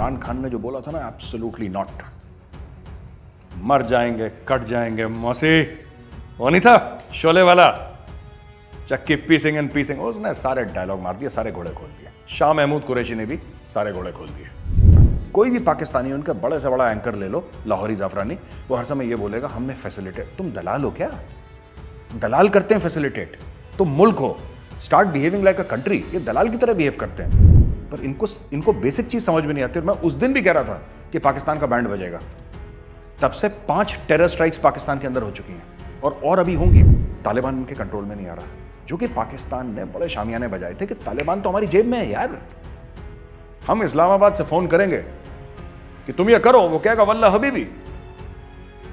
इमरान खान ने जो बोला था ना, एब्सोल्युटली नॉट, मर जाएंगे, कट जाएंगे, मौसी वो नहीं था शोले वाला, चक्की पीसिंग एंड पीसिंग, उसने सारे डायलॉग मार दिए, सारे घोड़े खोल दिए। शाह महमूद कुरैशी ने भी सारे घोड़े खोल दिए। कोई भी पाकिस्तानी उनका बड़े से बड़ा एंकर ले लो, लाहौरी जाफरानी, वो हर समय ये बोलेगा हमने फैसिलिटेट। तुम दलाल हो क्या? दलाल करते हैं फैसिलिटेट। तुम मुल्क हो, start behaving like a country. ये दलाल की तरह बिहेव करते हैं, पर इनको बेसिक चीज समझ में नहीं आती। और मैं उस दिन भी कह रहा था कि पाकिस्तान का बैंड बजेगा, तब से 5 टेरर स्ट्राइक्स पाकिस्तान के अंदर हो चुकी हैं और अभी होंगी। तालिबान उनके कंट्रोल में नहीं आ रहा, जो कि पाकिस्तान ने बड़े शामियाने बजाए थे कि तालिबान तो हमारी जेब में है यार, हम इस्लामाबाद से फोन करेंगे कि तुम ये करो, वो कहेगा वल्ला हबीबी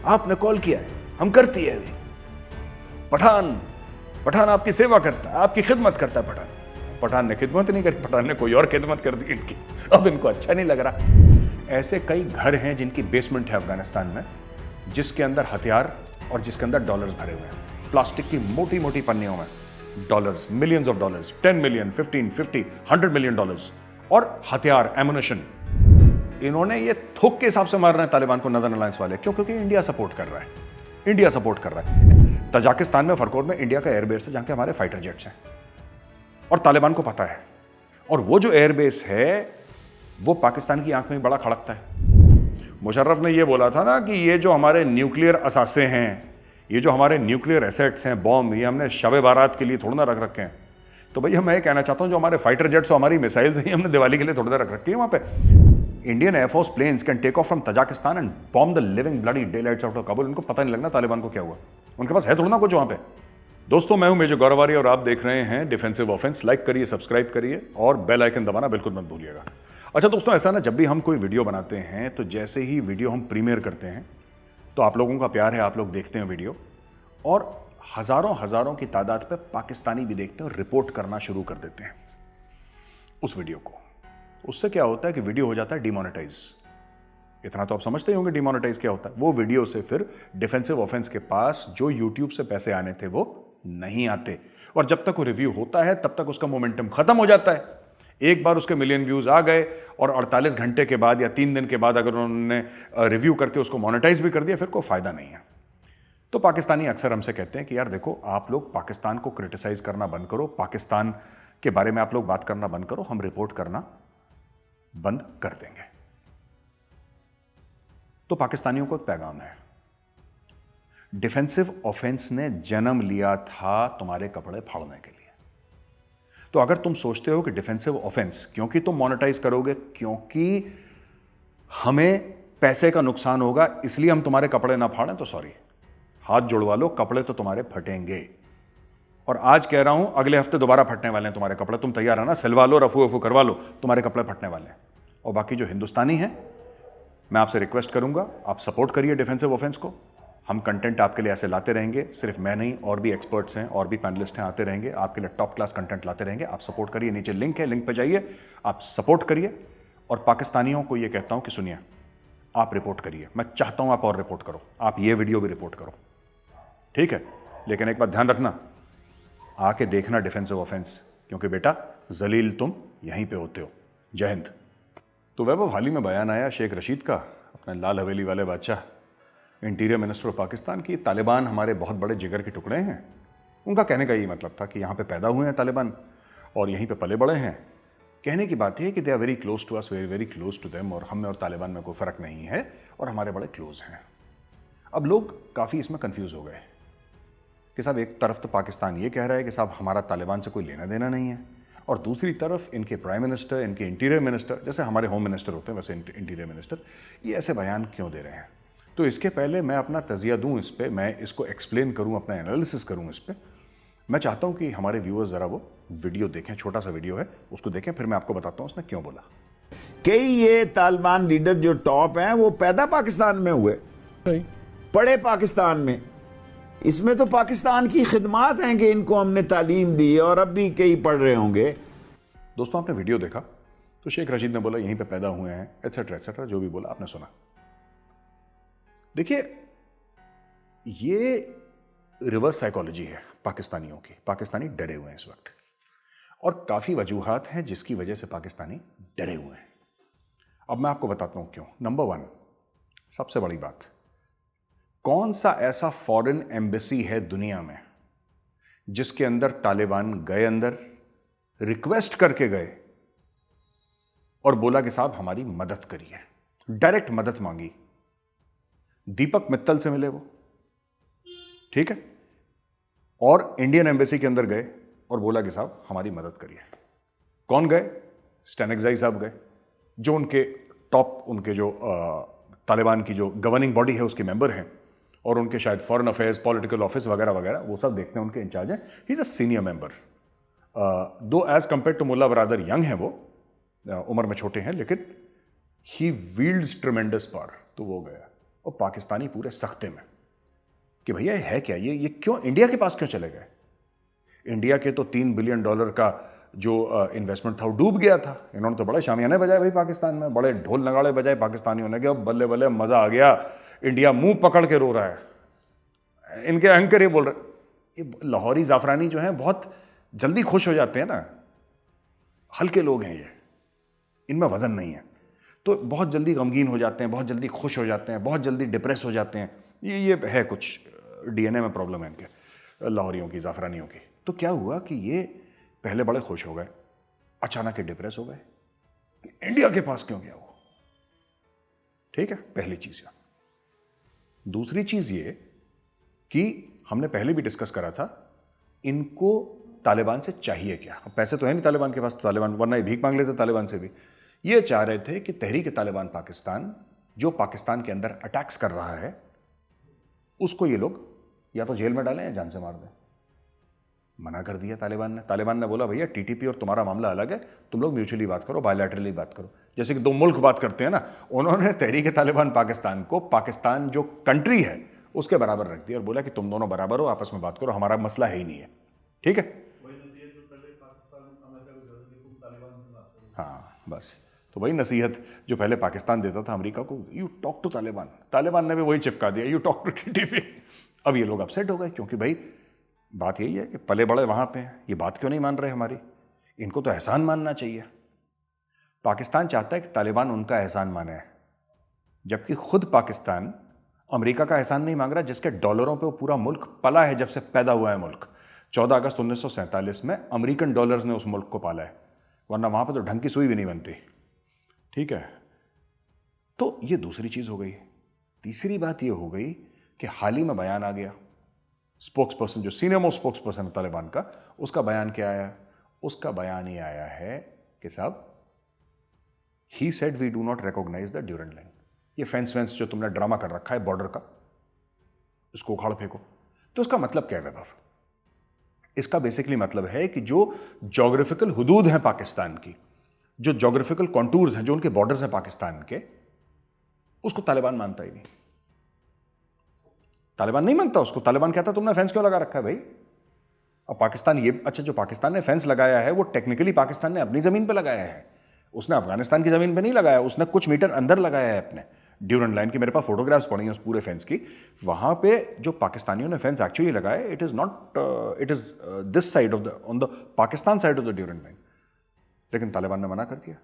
आपने कॉल किया है, हम करती है। पठान आपकी सेवा करता है, आपकी खिदमत करता है। पठान ने खिदमत नहीं करी, पठान ने कोई और खिदमत कर दी इनकी। अब इनको अच्छा नहीं लग रहा। ऐसे कई घर हैं जिनकी बेसमेंट है अफगानिस्तान में, जिसके अंदर हथियार और जिसके अंदर डॉलर्स भरे हुए हैं, प्लास्टिक की मोटी मोटी पन्नियों में dollars, millions of dollars, 10 million, 15, 50, 100 million dollars और हथियार, एमुनेशन। इन्होंने ये थोक के हिसाब से मार रहे हैं तालिबान को नदर्न अलायंस वाले। क्यों? क्योंकि इंडिया सपोर्ट कर रहा है, इंडिया सपोर्ट कर रहा है। तजाकिस्तान में फरकोर में इंडिया का एयरबेस है, जहां के हमारे फाइटर जेट्स हैं, और तालिबान को पता है। और वो जो एयरबेस है वो पाकिस्तान की आंख में बड़ा खड़कता है। मुशर्रफ ने ये बोला था ना कि ये जो हमारे न्यूक्लियर असासे हैं, ये जो हमारे न्यूक्लियर एसेट्स हैं, बॉम्ब, ये हमने शब बारात के लिए थोड़ा ना रख रखे हैं। तो भैया मैं ये कहना चाहता हूं, जो हमारे फाइटर जेट्स और हमारी मिसाइल्स हैं, हमने दिवाली के लिए थोड़ा ना रख रखी है। वहां पे Indian air force planes can take off from Tajikistan and bomb the living bloody daylights out of Kabul. इनको पता नहीं लगना तालिबान को क्या हुआ, उनके पास है थोड़ा ना कुछ वहां पे। दोस्तों, मैं हूं मेजर गौरवारी और आप देख रहे हैं डिफेंसिव ऑफेंस। लाइक करिए, सब्सक्राइब करिए और बेल आइकन दबाना बिल्कुल मत भूलिएगा। अच्छा दोस्तों, ऐसा ना, जब भी हम कोई वीडियो बनाते हैं तो जैसे ही वीडियो हम प्रीमियर करते हैं तो आप लोगों का प्यार है, आप लोग देखते हैं वीडियो, और हजारों की तादाद पे पाकिस्तानी भी देखते हैं और रिपोर्ट करना शुरू कर देते हैं उस वीडियो को। उससे क्या होता है कि वीडियो हो जाता है डिमोनेटाइज। इतना तो आप समझते ही होंगे डिमोनेटाइज क्या होता है। वो वीडियो से फिर डिफेंसिव ऑफेंस के पास जो यूट्यूब से पैसे आने थे वो नहीं आते, और जब तक वो रिव्यू होता है तब तक उसका मोमेंटम खत्म हो जाता है। एक बार उसके मिलियन व्यूज आ गए और 48 घंटे के बाद या 3 दिन के बाद अगर उन्होंने रिव्यू करके उसको मोनेटाइज भी कर दिया, फिर कोई फायदा नहीं है। तो पाकिस्तानी अक्सर हमसे कहते हैं कि यार देखो, आप लोग पाकिस्तान को क्रिटिसाइज करना बंद करो, पाकिस्तान के बारे में आप लोग बात करना बंद करो, हम रिपोर्ट करना बंद कर देंगे। तो पाकिस्तानियों को एक पैगाम है, डिफेंसिव ऑफेंस ने जन्म लिया था तुम्हारे कपड़े फाड़ने के लिए। तो अगर तुम सोचते हो कि डिफेंसिव ऑफेंस, क्योंकि तुम मोनेटाइज करोगे, क्योंकि हमें पैसे का नुकसान होगा इसलिए हम तुम्हारे कपड़े ना फाड़ें, तो सॉरी, हाथ जुड़वा लो, कपड़े तो तुम्हारे फटेंगे। और आज कह रहा हूं, अगले हफ्ते दोबारा फटने वाले हैं तुम्हारे कपड़े। तुम तैयार है ना? सिलवा लो, रफू करवा लो, तुम्हारे कपड़े फटने वाले हैं। और बाकी जो हिंदुस्तानी हैं, मैं आपसे रिक्वेस्ट करूंगा, आप सपोर्ट करिए डिफेंसिव ऑफेंस को। हम कंटेंट आपके लिए ऐसे लाते रहेंगे, सिर्फ मैं नहीं, और भी एक्सपर्ट्स हैं, और भी पैनलिस्ट हैं, आते रहेंगे आपके लिए टॉप क्लास कंटेंट लाते रहेंगे। आप सपोर्ट करिए, नीचे लिंक है, लिंक पे जाइए, आप सपोर्ट करिए। और पाकिस्तानियों को ये कहता हूं कि सुनिए, आप रिपोर्ट करिए, मैं चाहता हूं आप और रिपोर्ट करो, आप ये वीडियो भी रिपोर्ट करो, ठीक है? लेकिन एक बात ध्यान रखना, आके देखना डिफेंसिव ऑफेंस, क्योंकि बेटा जलील तुम यहीं पे होते हो। जय हिंद। तो वैभव, हाल ही में बयान आया शेख रशीद का, अपने लाल हवेली वाले बादशाह, इंटीरियर मिनिस्टर ऑफ पाकिस्तान की, तालिबान हमारे बहुत बड़े जिगर के टुकड़े हैं। उनका कहने का यही मतलब था कि यहाँ पे पैदा हुए हैं तालिबान और यहीं पे पले बड़े हैं। कहने की बात है कि they are very close to us, very very close to them, और हम में और तालिबान में कोई फ़र्क नहीं है और हमारे बड़े क्लोज हैं। अब लोग काफ़ी इसमें कन्फ्यूज़ हो गए कि साहब, एक तरफ तो पाकिस्तान ये कह रहा है कि साहब हमारा तालिबान से कोई लेना देना नहीं है, और दूसरी तरफ इनके प्राइम मिनिस्टर, इनके इंटीरियर मिनिस्टर, जैसे हमारे होम मिनिस्टर होते हैं वैसे इंटीरियर मिनिस्टर, ये ऐसे बयान क्यों दे रहे हैं। तो इसके पहले मैं अपना तजिया दूं इस पर, मैं इसको एक्सप्लेन करूं, अपना एनालिसिस करूं इस पर, मैं चाहता हूं कि हमारे व्यूअर्स ज़रा वो वीडियो देखें, छोटा सा वीडियो है, उसको देखें, फिर मैं आपको बताता हूं उसने क्यों बोला। कई ये तालिबान लीडर जो टॉप हैं वो पैदा पाकिस्तान में हुए, पढ़े पाकिस्तान में, इसमें तो पाकिस्तान की खिदमात हैं कि इनको हमने तालीम दी, और अब भी कई पढ़ रहे होंगे। दोस्तों, आपने वीडियो देखा तो शेख रशीद ने बोला यहीं पे पैदा हुए हैं, एटसेट्रा एटसेट्रा, जो भी बोला आपने सुना। देखिए, ये रिवर्स साइकोलॉजी है पाकिस्तानियों की। पाकिस्तानी डरे हुए हैं इस वक्त, और काफी वजूहात हैं जिसकी वजह से पाकिस्तानी डरे हुए हैं। अब मैं आपको बताता हूं क्यों। नंबर 1, सबसे बड़ी बात, कौन सा ऐसा फॉरेन एम्बेसी है दुनिया में जिसके अंदर तालिबान गए, अंदर रिक्वेस्ट करके गए और बोला कि साहब हमारी मदद करिए, डायरेक्ट मदद मांगी। दीपक मित्तल से मिले वो, ठीक है, और इंडियन एम्बेसी के अंदर गए और बोला कि साहब हमारी मदद करिए। कौन गए? स्टैनेक्साई साहब गए, जो उनके टॉप, उनके जो तालिबान की जो गवर्निंग बॉडी है उसके मेंबर हैं, और उनके शायद फॉरेन अफेयर्स, पॉलिटिकल ऑफिस वगैरह वगैरह वो सब देखते हैं, उनके इंचार्ज हैं। He is a senior member, though as compared to Mullah Baradar young हैं वो, उम्र में छोटे हैं, लेकिन ही वील्ड्स ट्रिमेंडस पावर। तो वो गया, और पाकिस्तानी पूरे सख्ते में कि भैया ये है क्या, ये क्यों इंडिया के पास क्यों चले गए? इंडिया के तो $3 बिलियन का जो इन्वेस्टमेंट था वो डूब गया था। इन्होंने तो बड़े शामियाने बजाए भाई पाकिस्तान में, बड़े ढोल नगाड़े बजाए पाकिस्तानियों ने कि अब बल्ले बल्ले मजा आ गया, इंडिया मुंह पकड़ के रो रहा है। इनके एंकर ये बोल रहे, ये लाहौरी जाफरानी जो है बहुत जल्दी खुश हो जाते हैं ना, हल्के लोग हैं ये, इनमें वजन नहीं है, तो बहुत जल्दी गमगीन हो जाते हैं, बहुत जल्दी खुश हो जाते हैं, बहुत जल्दी डिप्रेस हो जाते हैं। ये है कुछ डीएनए में प्रॉब्लम है इनके लाहौरियों की, जाफरानियों की। तो क्या हुआ कि ये पहले बड़े खुश हो गए, अचानक ही डिप्रेस हो गए कि इंडिया के पास क्यों गया वो। ठीक है, पहली चीज। दूसरी चीज ये कि हमने पहले भी डिस्कस करा था, इनको तालिबान से चाहिए क्या? अब पैसे तो है नहीं तालिबान के पास, तालिबान वरना ये भीख मांग लेते तालिबान से भी। ये चाह रहे थे कि तहरीक तालिबान पाकिस्तान, जो पाकिस्तान के अंदर अटैक्स कर रहा है, उसको ये लोग या तो जेल में डालें या जान से मार दें। मना कर दिया तालिबान ने। तालिबान ने बोला भैया टीटीपी और तुम्हारा मामला अलग है, तुम लोग म्यूचुअली बात करो, बायलैटरली बात करो, जैसे कि दो मुल्क बात करते हैं ना। उन्होंने तहरीक तालिबान पाकिस्तान को, पाकिस्तान जो कंट्री है उसके बराबर रख दिया और बोला कि तुम दोनों बराबर हो, आपस में बात करो, हमारा मसला है ही नहीं है। ठीक है, हाँ बस, तो वही नसीहत जो पहले पाकिस्तान देता था अमेरिका को, you talk to Taliban, Taliban ने भी वही चिपका दिया, यू टॉक टू टीटीपी। अब ये लोग अपसेट हो गए, क्योंकि भाई बात यही है कि पले बड़े वहां पे हैं, ये बात क्यों नहीं मान रहे हमारी, इनको तो एहसान मानना चाहिए। पाकिस्तान चाहता है कि तालिबान उनका एहसान माने, जबकि खुद पाकिस्तान अमेरिका का एहसान नहीं मांग रहा, जिसके डॉलरों पे वो पूरा मुल्क पला है, जब से पैदा हुआ है मुल्क। 14 अगस्त 1947 में अमेरिकन डॉलर्स ने उस मुल्क को पाला है, वरना वहां पर तो ढंग की सुई भी नहीं बनती। ठीक है, तो ये दूसरी चीज हो गई। तीसरी बात ये हो गई कि हाल ही में बयान आ गया, स्पोक्स पर्सन, जो सीनियर मोस्ट स्पोक्स पर्सन है तालिबान का, उसका बयान क्या आया? उसका बयान ये आया है कि साहब, he said we do not recognise the Durand line. ये फेंस वेंस जो तुमने ड्रामा कर रखा है बॉर्डर का, उसको उखाड़ फेंको। तो उसका मतलब क्या है वैभव? इसका बेसिकली मतलब है कि जो ज्योग्राफिकल हुदूद हैं पाकिस्तान की, जो ज्योग्राफिकल कॉन्टूर्स हैं, जो उनके बॉर्डर्स हैं पाकिस्तान के, उसको तालिबान मानता ही नहीं। तालिबान नहीं मानता उसको। तालिबान कहता तुमने फेंस क्यों लगा रखा है भाई? अब पाकिस्तान ये, अच्छा जो पाकिस्तान ने फेंस लगाया है वो टेक्निकली पाकिस्तान ने अपनी जमीन पे लगाया है, उसने अफगानिस्तान की जमीन पे नहीं लगाया, उसने कुछ मीटर अंदर लगाया है अपने ड्यूरेंट लाइन की। मेरे पास फोटोग्राफ्स पड़ी हैं उस पूरे फेंस की। वहां पे जो पाकिस्तानियों ने फेंस एक्चुअली लगाया, it is not, it is this side of the, on the Pakistan side of the Durand line. लेकिन तालिबान ने मना कर दिया।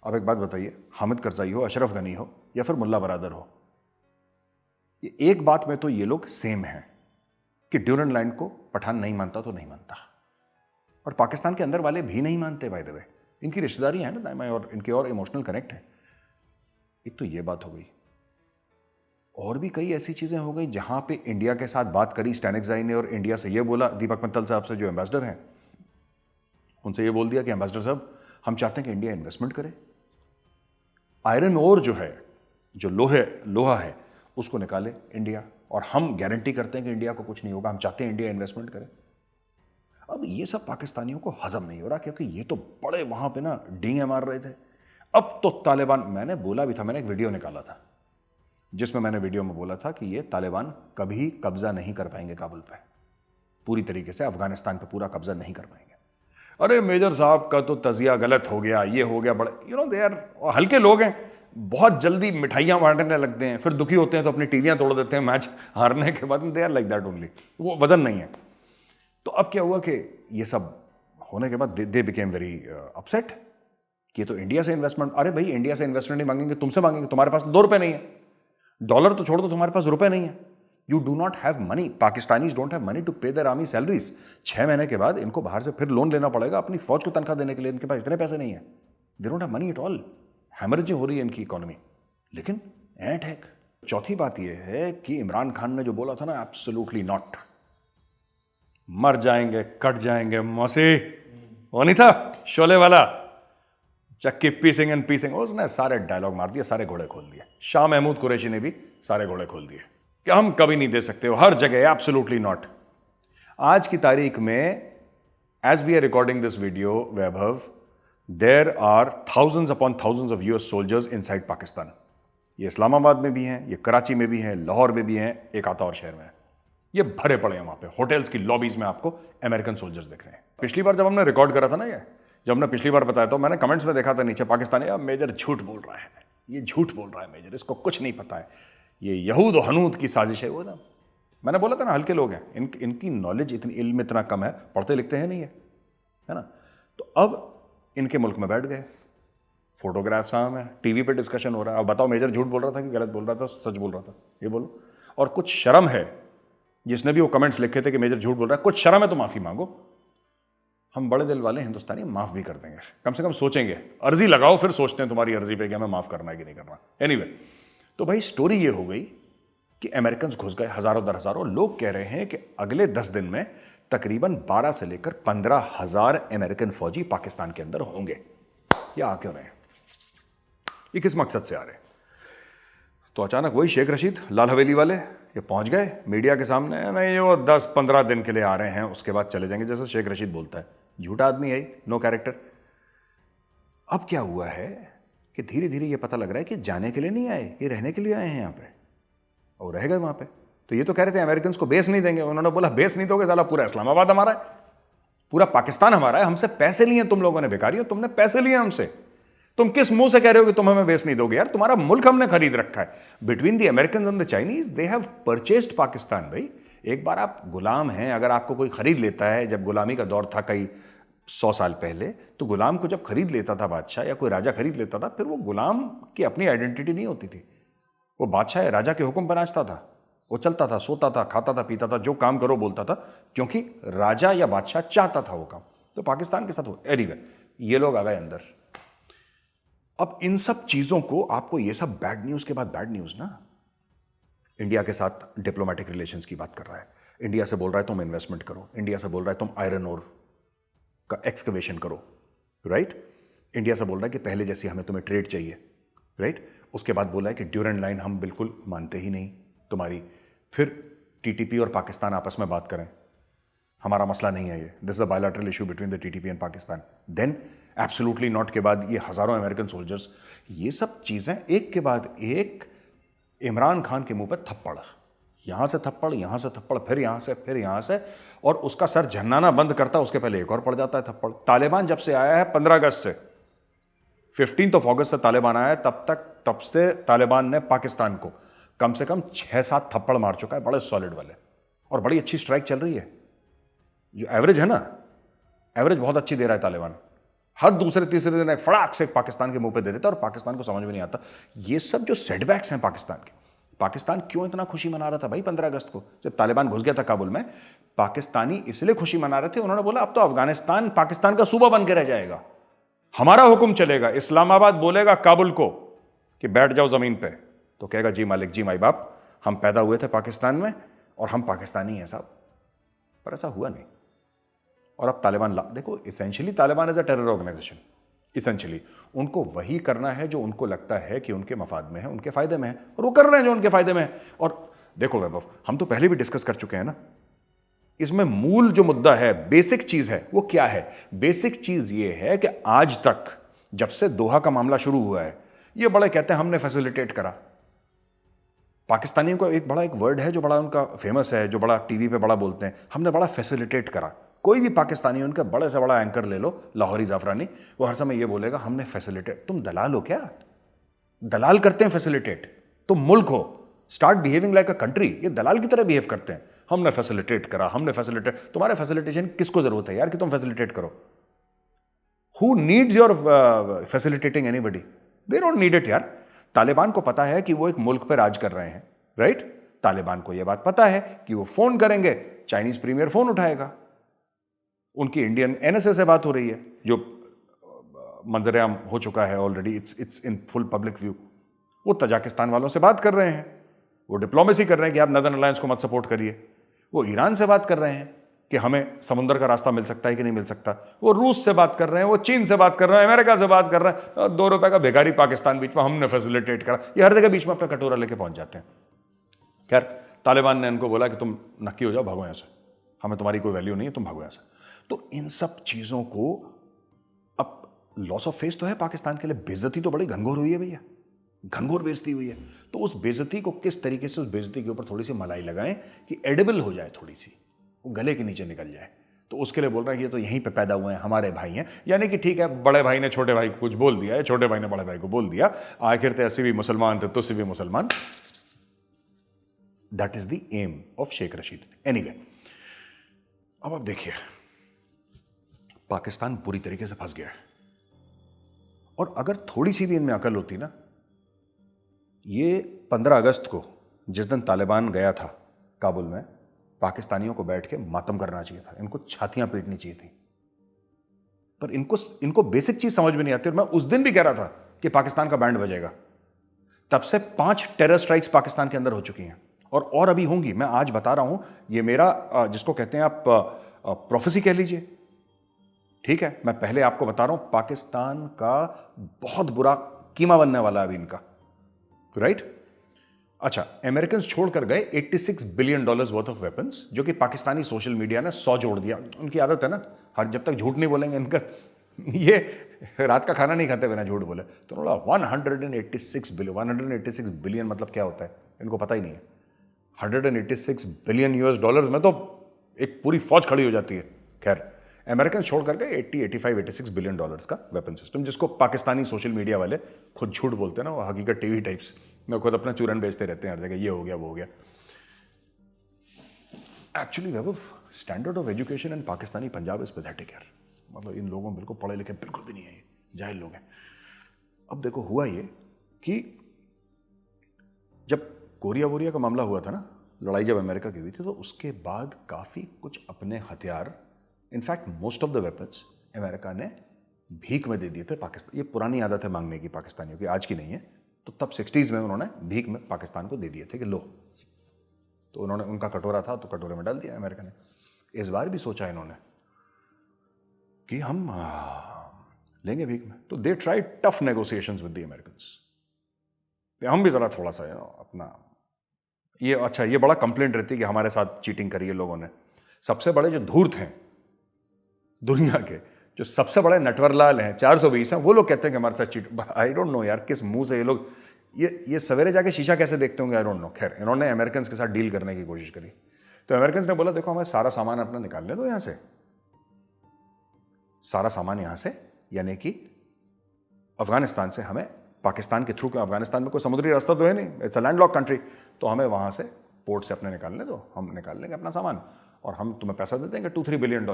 अब एक बात बताइए, हामिद करजाई हो, अशरफ गनी हो, या फिर मुल्ला बरादर हो, ये एक बात में तो ये लोग सेम हैं कि ड्यूरेंट लाइन को पठान नहीं मानता तो नहीं मानता, और पाकिस्तान के अंदर वाले भी नहीं मानते। बाय द वे, इनकी रिश्तेदारी है ना, और इनके और इमोशनल कनेक्ट है। एक तो ये बात हो गई, और भी कई ऐसी चीजें हो गई जहां पे इंडिया के साथ बात करी स्टैनेक्साई ने, और इंडिया से ये बोला, दीपक मित्तल साहब से जो एम्बेसडर हैं, उनसे ये बोल दिया कि एम्बेसडर साहब, हम चाहते हैं कि इंडिया इन्वेस्टमेंट करे, आयरन ओर जो है, जो लोहा है, उसको निकाले इंडिया, और हम गारंटी करते हैं कि इंडिया को कुछ नहीं होगा, हम चाहते हैं इंडिया इन्वेस्टमेंट करे। अब ये सब पाकिस्तानियों को हजम नहीं हो रहा, क्योंकि ये तो बड़े वहां पे ना डींगे मार रहे थे। अब तो तालिबान, मैंने बोला भी था, मैंने एक वीडियो निकाला था जिसमें मैंने वीडियो में बोला था कि ये तालिबान कभी कब्जा नहीं कर पाएंगे काबुल पे, पूरी तरीके से अफगानिस्तान पे पूरा कब्जा नहीं कर पाएंगे। अरे मेजर साहब का तो तजिया गलत हो गया, ये हो गया, बड़े दे यार हल्के लोग हैं, बहुत जल्दी मिठाइयां बांटने लगते हैं, फिर दुखी होते हैं तो अपनी टीवियां तोड़ देते हैं मैच हारने के बाद। They are like that only, वो वजन नहीं है। तो अब क्या हुआ कि ये सब होने के बाद दे बिकेम वेरी अपसेट। कि ये तो इंडिया से इन्वेस्टमेंट, अरे भाई इंडिया से इन्वेस्टमेंट नहीं मांगेंगे, तुमसे मांगेंगे, तुम्हारे पास 2 रुपए नहीं है, डॉलर तो छोड़ दो, तुम्हारे पास रुपए नहीं है, you do not have money, Pakistanis don't have money to pay their army salaries. 6 महीने के बाद इनको बाहर से फिर लोन लेना पड़ेगा अपनी फौज को तनख्वाह देने के लिए, इनके पास इतने पैसे नहीं है, they don't have money at all, haemorrhaging हो रही है इनकी इकोनॉमी। लेकिन ऐट है। चौथी बात यह है कि इमरान खान ने जो बोला था ना, एब्सोल्युटली नॉट, मर जाएंगे कट जाएंगे मौसी, वो नहीं था शोले वाला, चक्की पीसिंग एंड पीसिंग, उसने सारे डायलॉग मार दिए, सारे घोड़े खोल दिए। शाह महमूद कुरैशी ने भी सारे घोड़े खोल दिए कि हम कभी नहीं दे सकते हो, हर जगह एब्सोल्युटली नॉट। आज की तारीख में as we are recording this video Vaibhav, there are thousands upon thousands of US soldiers inside Pakistan. ये इस्लामाबाद में भी हैं, ये कराची में भी हैं, लाहौर में भी हैं, एक आता और शहर में है, ये भरे पड़े हैं वहां पे, होटल्स की लॉबीज में आपको अमेरिकन सोल्जर्स दिख रहे हैं। पिछली बार जब हमने रिकॉर्ड करा था ना, ये जब हमने पिछली बार बताया तो मैंने कमेंट्स में देखा था नीचे, पाकिस्तानी अब मेजर झूठ बोल रहा है, ये झूठ बोल रहा है मेजर, इसको कुछ नहीं पता है, ये यहूद और हनूद की साजिश है। वो ना मैंने बोला था ना, हल्के लोग हैं, इनकी नॉलेज इतनी, इल्म इतना कम है, पढ़ते लिखते हैं नहीं है ना। तो अब इनके मुल्क में बैठ गए, फोटोग्राफ सामने है, टीवी पे डिस्कशन हो रहा है, अब बताओ मेजर झूठ बोल रहा था कि गलत बोल रहा था, सच बोल रहा था, ये बोलो। और कुछ शर्म है, जिसने भी वो कमेंट्स लिखे थे कि मेजर झूठ बोल रहा है, कुछ शर्म है तो माफी मांगो। हम बड़े दिल वाले हिंदुस्तानी माफ भी कर देंगे, कम से कम सोचेंगे, अर्जी लगाओ फिर सोचते हैं तुम्हारी अर्जी पे कि हमें माफ करना है कि नहीं करना। एनीवे, तो भाई स्टोरी ये हो गई कि अमेरिकन घुस गए, हजारों दर हजारों लोग कह रहे हैं कि अगले 10 दिन में तकरीबन 12 से लेकर 15,000 अमेरिकन फौजी पाकिस्तान के अंदर होंगे। ये आ क्यों रहे हैं, ये किस मकसद से आ रहे हैं? तो अचानक वही शेख रशीद लाल हवेली वाले ये पहुंच गए मीडिया के सामने, नहीं वो 10-15 दिन के लिए आ रहे हैं, उसके बाद चले जाएंगे, जैसे शेख रशीद बोलता है, झूठा आदमी है, नो कैरेक्टर। अब क्या हुआ है कि धीरे धीरे ये पता लग रहा है कि जाने के लिए नहीं आए, ये रहने के लिए आए हैं यहाँ पे, और रह गए वहां पे। तो ये तो कह रहे थे अमेरिकन को बेस नहीं देंगे, उन्होंने बोला बेस नहीं दोगे साला, पूरा इस्लामाबाद हमारा है, पूरा पाकिस्तान हमारा है, हमसे पैसे लिए तुम लोगों ने, बेकारी हो, तुमने पैसे लिए हमसे, तुम किस मुंह से कह रहे हो कि तुम हमें बेस नहीं दोगे? यार तुम्हारा मुल्क हमने खरीद रखा है। Between the American and the Chinese they have purchased Pakistan. भाई एक बार आप गुलाम हैं, अगर आपको कोई खरीद लेता है, जब गुलामी का दौर था कई 100 साल पहले, तो गुलाम को जब खरीद लेता था बादशाह या कोई राजा खरीद लेता था, फिर वो गुलाम की अपनी आइडेंटिटी नहीं होती थी, वो बादशाह या राजा के हुक्म पर नाचता था, वो चलता था, सोता था, खाता था, पीता था, जो काम करो बोलता था, क्योंकि राजा या बादशाह चाहता था वो काम। तो पाकिस्तान के साथ हो। एनीवे, ये लोग आ गए अंदर। अब इन सब चीजों को, आपको ये सब बैड न्यूज के बाद बैड न्यूज ना, इंडिया के साथ डिप्लोमेटिक रिलेशंस की बात कर रहा है, इंडिया से बोल रहा है तुम इन्वेस्टमेंट करो, इंडिया से बोल रहा है तुम आयरन ओर का एक्सकवेशन करो, राइट? इंडिया से बोल रहा है कि पहले जैसी हमें तुम्हें ट्रेड चाहिए, राइट? उसके बाद बोला है कि ड्यूरेंट लाइन हम बिल्कुल मानते ही नहीं तुम्हारी, फिर टीटीपी और पाकिस्तान आपस में बात करें, हमारा मसला नहीं है ये, this is a bilateral issue between the TTP and Pakistan. Then absolutely not के बाद ये हजारों अमेरिकन सोल्जर्स, ये सब चीजें एक के बाद एक, इमरान खान के मुंह पर थप्पड़, यहां से थप्पड़, यहां से थप्पड़, फिर यहां से, फिर यहां से, और उसका सर झन्नाना बंद करता है उसके पहले एक और पड़ जाता है थप्पड़। तालिबान जब से आया है 15 अगस्त से, 15 अगस्त से तालिबान आया है, तब से तालिबान ने पाकिस्तान को कम से कम 6-7 थप्पड़ मार चुका है, बड़े सॉलिड वाले, और बड़ी अच्छी स्ट्राइक चल रही है। जो एवरेज है ना, एवरेज बहुत अच्छी दे रहा है तालिबान, हर दूसरे तीसरे दिन एक फड़ाक से पाकिस्तान के मुंह पे दे देता है, और पाकिस्तान को समझ में नहीं आता। ये सब जो सेटबैक्स हैं पाकिस्तान के, पाकिस्तान क्यों इतना खुशी मना रहा था भाई 15 अगस्त को जब तालिबान घुस गया था काबुल में? पाकिस्तानी इसलिए खुशी मना रहे थे, उन्होंने बोला अब तो अफगानिस्तान पाकिस्तान का सूबा बन के रह जाएगा, हमारा हुक्म चलेगा, इस्लामाबाद बोलेगा काबुल को कि बैठ जाओ जमीन पे, तो कहेगा जी मालिक, जी माई बाप, हम पैदा हुए थे पाकिस्तान में और हम पाकिस्तानी हैं साहब। पर ऐसा हुआ नहीं, और अब तालिबान देखो, essentially Taliban is a terror organisation, essentially उनको वही करना है जो उनको लगता है कि उनके मफाद में है, उनके फायदे में है, और वो कर रहे हैं जो उनके फायदे में है। और देखो वैभव, हम तो पहले भी डिस्कस कर चुके हैं ना, इसमें मूल जो मुद्दा है, बेसिक चीज है, वो क्या है? बेसिक चीज ये है कि आज तक जब से दोहा का मामला शुरू हुआ है, ये बड़े कहते हैं हमने फैसिलिटेट करा। पाकिस्तानियों का एक वर्ड है जो बड़ा उनका फेमस है, जो बड़ा टीवी पे बड़ा बोलते हैं, हमने बड़ा फैसिलिटेट करा। कोई भी पाकिस्तानी, उनका बड़े से बड़ा एंकर ले लो, लाहौरी जाफरानी, वो हर समय ये बोलेगा हमने फैसिलिटेट। तुम दलाल हो क्या? दलाल करते हैं फैसिलिटेट? तुम मुल्क हो, start behaving like a country. ये दलाल की तरह बिहेव करते हैं, हमने फैसिलिटेट करा, हमने फैसिलिटेट। तुम्हारे फैसिलिटेशन किसको जरूरत है यार कि तुम फैसिलिटेट करो? Who needs your facilitating anybody? They don't need it यार। तालिबान को पता है कि वो एक मुल्क पर राज कर रहे हैं, राइट? तालिबान को यह बात पता है कि वो फोन करेंगे, चाइनीज प्रीमियर फोन उठाएगा। उनकी इंडियन एनएसए से बात हो रही है, जो मंजरेआम हो चुका है already, it's in full public view. वो तजाकिस्तान वालों से बात कर रहे हैं, वो डिप्लोमेसी कर रहे हैं कि आप नदर्न अलायंस को मत सपोर्ट करिए। वो ईरान से बात कर रहे हैं कि हमें समुद्र का रास्ता मिल सकता है कि नहीं मिल सकता। वो रूस से बात कर रहे हैं, वो चीन से बात कर रहे हैं, अमेरिका से बात कर रहे हैं। 2 रुपए का भिखारी पाकिस्तान बीच में हमने फैसिलिटेट करा। ये हर जगह बीच में अपना कटोरा लेके पहुंच जाते हैं। खैर, तालिबान ने इनको बोला कि तुम नक्की हो जाओ, भागो यहां से, हमें तुम्हारी कोई वैल्यू नहीं है, तुम भागो यहां से। तो इन सब चीजों को, अब लॉस ऑफ फेस तो है पाकिस्तान के लिए, बेइज्जती तो बड़ी घनघोर हुई है भैया, घनघोर बेइज्जती हुई है। तो उस बेइज्जती को किस तरीके से, उस बेइज्जती के ऊपर थोड़ी सी मलाई लगाएं कि एडिबल हो जाए, थोड़ी सी वो गले के नीचे निकल जाए। तो उसके लिए बोल रहा है कि ये तो यहीं पे पैदा हुए हैं, हमारे भाई हैं। यानी कि ठीक है, बड़े भाई ने छोटे भाई को कुछ बोल दिया है, छोटे भाई ने बड़े भाई को बोल दिया, आखिर तो ऐसे भी मुसलमान थे, तुझसे भी मुसलमान। That is the aim of Sheikh Rashid. Anyway, अब आप देखिए, पाकिस्तान पूरी तरीके से फंस गया है। और अगर थोड़ी सी भी इनमें अकल होती ना, ये 15 अगस्त को जिस दिन तालिबान गया था काबुल में, पाकिस्तानियों को बैठ के मातम करना चाहिए था, इनको छातियां पीटनी चाहिए थी। पर इनको बेसिक चीज समझ में नहीं आती। और मैं उस दिन भी कह रहा था कि पाकिस्तान का बैंड बजेगा। तब से 5 टेरर स्ट्राइक्स पाकिस्तान के अंदर हो चुकी हैं, और अभी होंगी। मैं आज बता रहा हूं, ये मेरा जिसको कहते हैं आप प्रोफेसी कह लीजिए, ठीक है। मैं पहले आपको बता रहा हूं, पाकिस्तान का बहुत बुरा कीमा बनने वाला है अभी इनका, राइट? अच्छा, अमेरिकन छोड़कर गए $86 बिलियन वर्थ ऑफ वेपन्स, जो कि पाकिस्तानी सोशल मीडिया ने 100 जोड़ दिया। उनकी आदत है ना, हर जब तक झूठ नहीं बोलेंगे इनका, ये रात का खाना नहीं खाते बिना झूठ बोले। तो उन्होंने 186 बिलियन मतलब क्या होता है इनको पता ही नहीं है। 186 बिलियन $, में तो एक पूरी फौज खड़ी हो जाती है। खैर, अमेरिकन छोड़ करके 86 बिलियन का वेपन सिस्टम, जिसको पाकिस्तानी सोशल मीडिया वाले खुद झूठ बोलते हैं ना, वो हकीकत टीवी टाइप्स में खुद अपना चूरन बेचते रहते हैं हर जगह, ये हो गया वो हो गया। Actually Vaibhav, standard of education in Pakistani Punjab is pathetic यार। मतलब इन लोगों बिल्कुल पढ़े लिखे बिल्कुल भी नहीं है, जाहिल लोग हैं। अब देखो, हुआ ये कि जब कोरिया वोरिया का मामला हुआ था ना, लड़ाई जब अमेरिका की हुई थी, तो उसके बाद काफी कुछ अपने हथियार, in fact most of the weapons, America ने भीख में दे दिए थे पाकिस्तान। ये पुरानी आदत है मांगने की पाकिस्तानियों की, आज की नहीं है। तो तब 60s में उन्होंने भीख में पाकिस्तान को दे दिए थे कि लो। तो उन्होंने, उनका कटोरा था तो कटोरे में डाल दिया अमेरिका ने। इस बार भी सोचा इन्होंने कि हम लेंगे भीख में। तो they try tough negotiations with the Americans. हम भी जरा थोड़ा सा अपना ये, अच्छा, ये बड़ा कंप्लेंट रहती है कि हमारे साथ चीटिंग करी है लोगों ने। सबसे बड़े जो धूर्त हैं दुनिया के, जो सबसे बड़े नटवरलाल हैं, 420 हैं, वो लोग कहते हैं कि हमारे साथ चीट। आई डोंट नो यार, किस मुंह से ये लोग, ये सवेरे जाके शीशा कैसे देखते होंगे, आई डोंट नो। खैर, इन्होंने अमेरिकन के साथ डील करने की कोशिश करी। तो अमेरिकन ने बोला, देखो हमें सारा सामान अपना निकालने दो यहां से, सारा सामान यहां से, यानी कि अफगानिस्तान से हमें पाकिस्तान के थ्रू, अफगानिस्तान में कोई समुद्री रास्ता तो है नहीं, इट्स अ लैंडलॉक कंट्री, तो हमें वहां से पोर्ट से अपने निकालने दो, हम निकाल लेंगे अपना सामान और हम तुम्हें पैसा दे देंगे $2-3 बिलियन।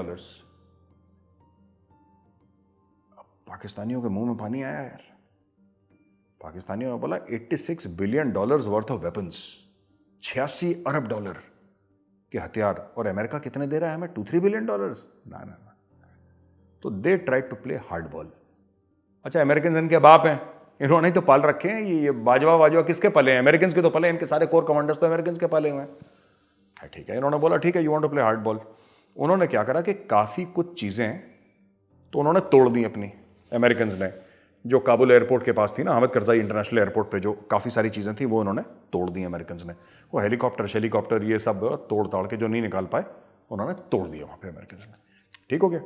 पाकिस्तानियों के मुंह में पानी आया यार। पाकिस्तानियों ने बोला 86 बिलियन वर्थ ऑफ वेपन्स, $86 अरब के हथियार, और अमेरिका कितने दे रहा है हमें? $2-3 बिलियन। ना। तो they try to play hard ball. अच्छा, अमेरिकन इनके बाप हैं, इन्होंने ही तो पाल रखे हैं। ये बाजवा किसके पले हैं? अमेरिकन के तो पले, इनके सारे कोर कमांडर्स तो अमेरिकन के पाले हुए हैं। ठीक है, इन्होंने बोला ठीक है, you want to play hard ball. उन्होंने क्या करा कि काफी कुछ चीजें तो उन्होंने तोड़ दी अपनी, अमेरिकन ने, जो काबुल एयरपोर्ट के पास थी ना, हामिद करजाई इंटरनेशनल एयरपोर्ट पे जो काफी सारी चीजें थी, वो उन्होंने तोड़ दी अमेरिकन ने। वो हेलीकॉप्टर ये सब तोड़ ताड़ के जो नहीं निकाल पाए, उन्होंने तोड़ दिया वहां पे अमेरिकन ने। ठीक हो गया,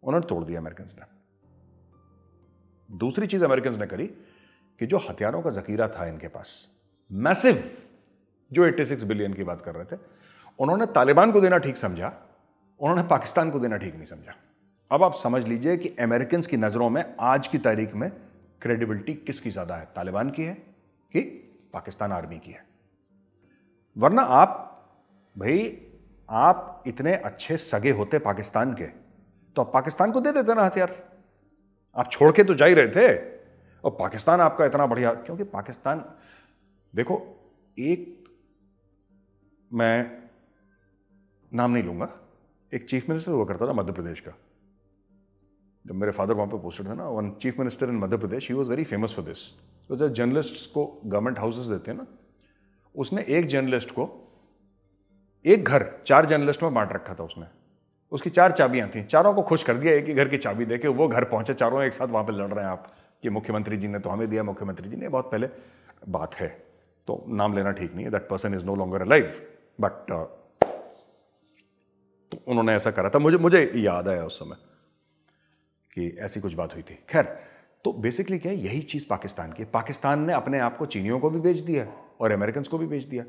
उन्होंने तोड़ दिया अमेरिकन ने। दूसरी चीज अमेरिकन ने करी कि जो हथियारों का जखीरा था इनके पास, मैसिव, जो 86 बिलियन की बात कर रहे थे, उन्होंने तालिबान को देना ठीक समझा, उन्होंने पाकिस्तान को देना ठीक नहीं समझा। अब आप समझ लीजिए कि अमेरिकन की नजरों में आज की तारीख में क्रेडिबिलिटी किसकी ज्यादा है, तालिबान की है कि पाकिस्तान आर्मी की है? वरना आप इतने अच्छे सगे होते पाकिस्तान के, तो आप पाकिस्तान को दे देते ना हथियार। आप छोड़ के तो जा ही रहे थे। और पाकिस्तान आपका इतना बढ़िया, क्योंकि पाकिस्तान, देखो, एक, मैं नाम नहीं लूंगा, एक चीफ मिनिस्टर हुआ करता था मध्य प्रदेश का, जब मेरे फादर वहां पे पोस्टेड थे ना, one chief minister in Madhya Pradesh, he was very famous for this. तो जब जर्नलिस्ट को गवर्नमेंट हाउसेस देते हैं ना, उसने एक जर्नलिस्ट को, एक घर 4 जर्नलिस्ट में बांट रखा था उसने, उसकी 4 चाबियां थी, चारों को खुश कर दिया एक ही घर की चाबी देके, वो घर पहुंचे, चारों एक साथ वहां पे लड़ रहे हैं आप कि मुख्यमंत्री जी ने तो हमें दिया, मुख्यमंत्री जी ने, बहुत पहले बात है, तो नाम लेना ठीक नहीं है, that person is no longer alive, but तो उन्होंने ऐसा करा था, मुझे याद आया उस समय कि ऐसी कुछ बात हुई थी। खैर, तो बेसिकली क्या है, यही चीज पाकिस्तान की, पाकिस्तान ने अपने आप को चीनियों को भी बेच दिया और अमेरिकन को भी बेच दिया,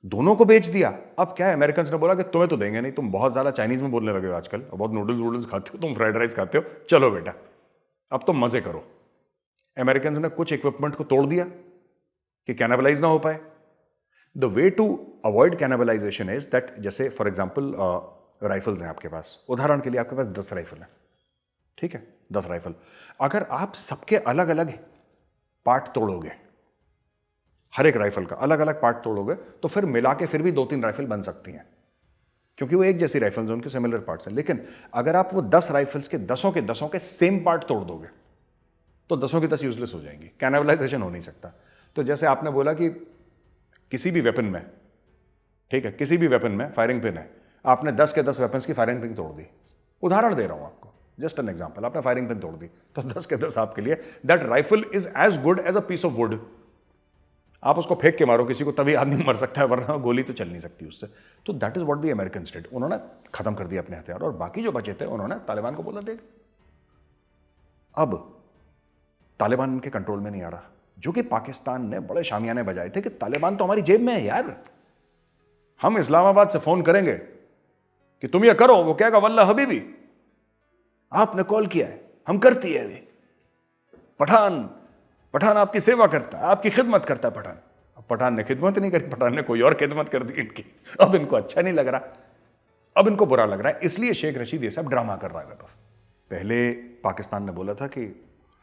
दोनों को बेच दिया। अब क्या है, अमेरिकन ने बोला कि तुम्हें तो देंगे नहीं, तुम बहुत ज्यादा चाइनीज में बोलने लगे हो आजकल, बहुत नूडल्स खाते हो तुम, फ्राइड राइस खाते हो, चलो बेटा अब तुम मजे करो। अमेरिकन ने कुछ इक्विपमेंट को तोड़ दिया कि कैनाबलाइज ना हो पाए। The way to avoid cannibalisation is that, जैसे फॉर एग्जाम्पल राइफल्स हैं आपके पास, उदाहरण के लिए आपके पास 10 राइफल है, ठीक है, 10 राइफल, अगर आप सबके अलग अलग पार्ट तोड़ोगे, हर एक राइफल का अलग अलग पार्ट तोड़ोगे, तो फिर मिला के फिर भी 2-3 राइफल बन सकती हैं, क्योंकि वो एक जैसी राइफल्स हैं, उनके सिमिलर पार्ट्स हैं। लेकिन अगर आप वो 10 राइफल्स के 10 के सेम पार्ट तोड़ दोगे, तो 10 की 10 यूजलेस हो जाएंगी, कैनाबलाइजेशन हो नहीं सकता। तो जैसे आपने बोला कि किसी भी वेपन में, ठीक है, किसी भी वेपन में फायरिंग पिन है, आपने 10 के 10 वेपन्स की फायरिंग पिन तोड़ दी, उदाहरण दे रहा हूं आपको, जस्ट एन एग्जांपल, आपने फायरिंग पिन तोड़ दी, तो 10 के 10 आपके लिए, that rifle is as good as a piece of wood. आप उसको फेंक के मारो किसी को, तभी आदमी मर सकता है, वरना गोली तो चल नहीं सकती उससे। तो that is what the American did, उन्होंने खत्म कर दिया अपने हथियार, और बाकी जो बचे थे उन्होंने तालिबान को बोला, ठीक। अब तालिबान उनके कंट्रोल में नहीं आ रहा, जो कि पाकिस्तान ने बड़े शामियाने बजाए थे कि तालिबान तो हमारी जेब में है यार, हम इस्लामाबाद से फोन करेंगे कि तुम ये करो, वो कहेगा वल्ला हबीबी आपने कॉल किया है, हम करती है। वे पठान आपकी सेवा करता है, आपकी खिदमत करता है पठान। अब पठान ने खिदमत नहीं करी, पठान ने कोई और खिदमत कर दी इनकी। अब इनको अच्छा नहीं लग रहा, अब इनको बुरा लग रहा है, इसलिए शेख रशीद ये सब ड्रामा कर रहा है। पहले पाकिस्तान ने बोला था कि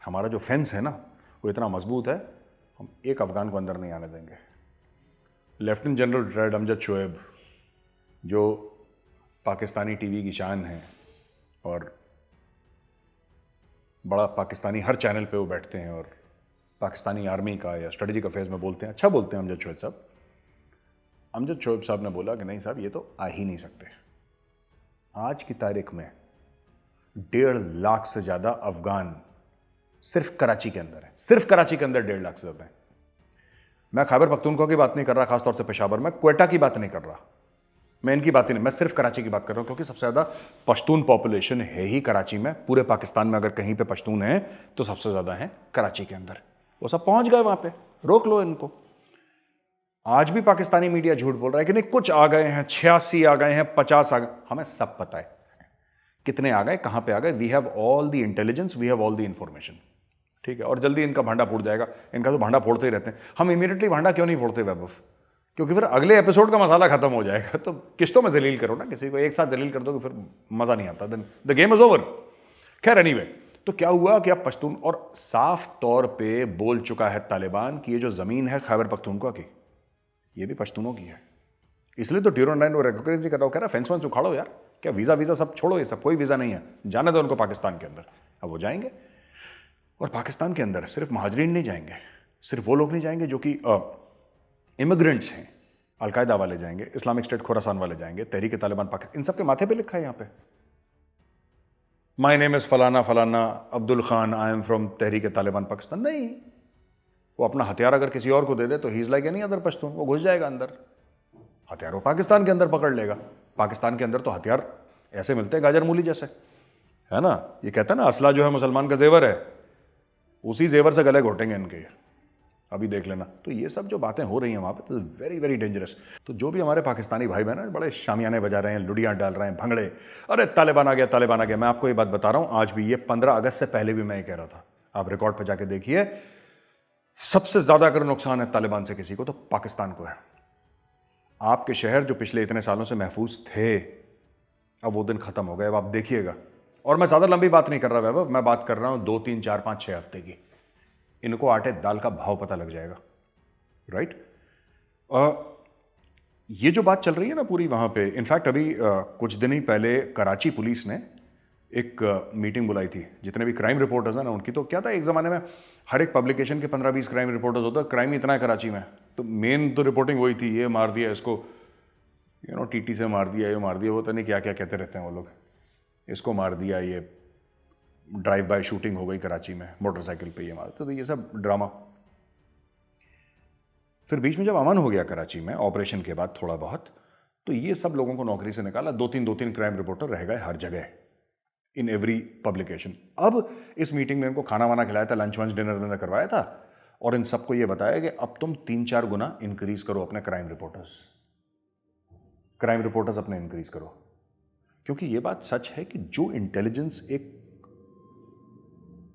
हमारा जो फेंस है ना, वो इतना मजबूत है, हम एक अफगान को अंदर नहीं आने देंगे। Lieutenant general retired Amjad Shoaib, जो पाकिस्तानी टीवी की शान है और बड़ा पाकिस्तानी, हर चैनल पे वो बैठते हैं और पाकिस्तानी आर्मी का या स्ट्रेटेजिक अफेयर्स में बोलते हैं, अच्छा बोलते हैं अमजद शोएब साहब। अमजद शोएब साहब ने बोला कि नहीं साहब, ये तो आ ही नहीं सकते। आज की तारीख में 1.5 लाख से ज्यादा अफगान सिर्फ कराची के अंदर है, सिर्फ कराची के अंदर 1.5 लाख से ज्यादा है। मैं खैबर पख्तूनख्वा की बात नहीं कर रहा, खासतौर से पेशावर में, क्वेटा की बात नहीं कर रहा, मैं इनकी बात ही नहीं, मैं सिर्फ कराची की बात कर रहा हूं, क्योंकि सबसे ज्यादा पश्तून पॉपुलेशन है ही कराची में। पूरे पाकिस्तान में अगर कहीं पे पश्तून है तो सबसे ज्यादा है कराची के अंदर। वो सब पहुंच गए वहां पे, रोक लो इनको। आज भी पाकिस्तानी मीडिया झूठ बोल रहा है कि नहीं कुछ आ गए हैं, 86 आ गए हैं, 50 आ गए, हमें सब पता है कितने आ गए, कहां पे आ गए। We have all the intelligence, we have all the information, ठीक है। और जल्दी इनका भांडा फूट जाएगा, इनका तो भांडा फोड़ते ही रहते हैं। हम इमीडिएटली भांडा क्यों नहीं फोड़ते वैभव? क्योंकि फिर अगले एपिसोड का मसाला खत्म हो जाएगा। तो किस्तों में जलील करो ना किसी को, एक साथ जलील कर दो कि फिर मजा नहीं आता, then the game is over. खैर एनीवे, तो क्या हुआ कि अब पश्तून, और साफ तौर पे बोल चुका है तालिबान कि ये जो जमीन है खैबर पख्तूनख्वा की, ये भी पश्तूनों की है। इसलिए तो टियर 9 रिकॉग्नाइज नहीं कर रहा हूं, कह रहा फेंस वेंस उखाड़ो यार, क्या वीजा सब छोड़ो, ये सब कोई वीजा नहीं है, जाने दो उनको पाकिस्तान के अंदर। अब वो जाएंगे, और पाकिस्तान के अंदर सिर्फ महाजरीन नहीं जाएंगे, सिर्फ वो लोग नहीं जाएंगे जो कि इमिग्रेंट्स हैं, अलकायदा वाले जाएंगे, इस्लामिक स्टेट खोरासान वाले जाएंगे, तहरीक तालिबान पाकिस्तान, इन सब के माथे पे लिखा है यहाँ पे, माई नेम इज फलाना फलाना Abdul Khan, I am from Tehreek Taliban Pakistan. नहीं, वो अपना हथियार अगर किसी और को दे दे तो he is like any other Pashtun, वो घुस जाएगा अंदर, हथियार वो पाकिस्तान के अंदर पकड़ लेगा। पाकिस्तान के अंदर तो हथियार ऐसे मिलते हैं गाजर मूली जैसे, है ना। ये कहता है ना, असला जो है मुसलमान का जेवर है, उसी जेवर से गले घोटेंगे इनके, अभी देख लेना। तो ये सब जो बातें हो रही हैं वहाँ पे, तो वेरी वेरी डेंजरस। तो जो भी हमारे पाकिस्तानी भाई बहन हैं, बड़े शामियाने बजा रहे हैं, लुड़ियाँ डाल रहे हैं, भंगड़े, अरे तालिबान आ गया, तालिबान आ गया। मैं आपको ये बात बता रहा हूँ, आज भी, ये 15 अगस्त से पहले भी मैं ये कह रहा था, आप रिकॉर्ड पर जाके देखिए, सबसे ज्यादा अगर नुकसान है तालिबान से किसी को तो पाकिस्तान को है। आपके शहर जो पिछले इतने सालों से महफूज थे, अब वो दिन खत्म हो गए। अब आप देखिएगा और मैं ज्यादा लंबी बात नहीं कर रहा वैभव, मैं बात कर रहा हूं 2, 3, 4, 5, 6 हफ्ते की। इनको आटे दाल का भाव पता लग जाएगा, राइट? ये जो बात चल रही है ना पूरी वहां पे, इनफैक्ट अभी कुछ दिन ही पहले कराची पुलिस ने एक मीटिंग बुलाई थी, जितने भी क्राइम रिपोर्टर्स हैं ना उनकी। तो क्या था, एक ज़माने में हर एक पब्लिकेशन के 15-20 क्राइम रिपोर्टर्स होता है, क्राइम इतना है कराची में, तो मेन तो रिपोर्टिंग वही थी, ये मार दिया इसको, टीटी से मार दिया, ये मार दिया, वो तो नहीं क्या क्या कहते रहते हैं वो लोग, इसको मार दिया, ये ड्राइव बाय शूटिंग हो गई कराची में, मोटरसाइकिल पे ये मारते, तो ये सब ड्रामा। फिर बीच में जब अमन हो गया कराची में ऑपरेशन के बाद थोड़ा बहुत, तो ये सब लोगों को नौकरी से निकाला, 2-3 क्राइम रिपोर्टर रह गए हर जगह, इन एवरी पब्लिकेशन। अब इस मीटिंग में इनको खाना वाना खिलाया था, लंच वंच डिनर करवाया था, और इन सबको यह बताया कि अब तुम 3-4 गुना इंक्रीज करो अपने क्राइम रिपोर्टर्स अपने इंक्रीज करो। क्योंकि यह बात सच है कि जो इंटेलिजेंस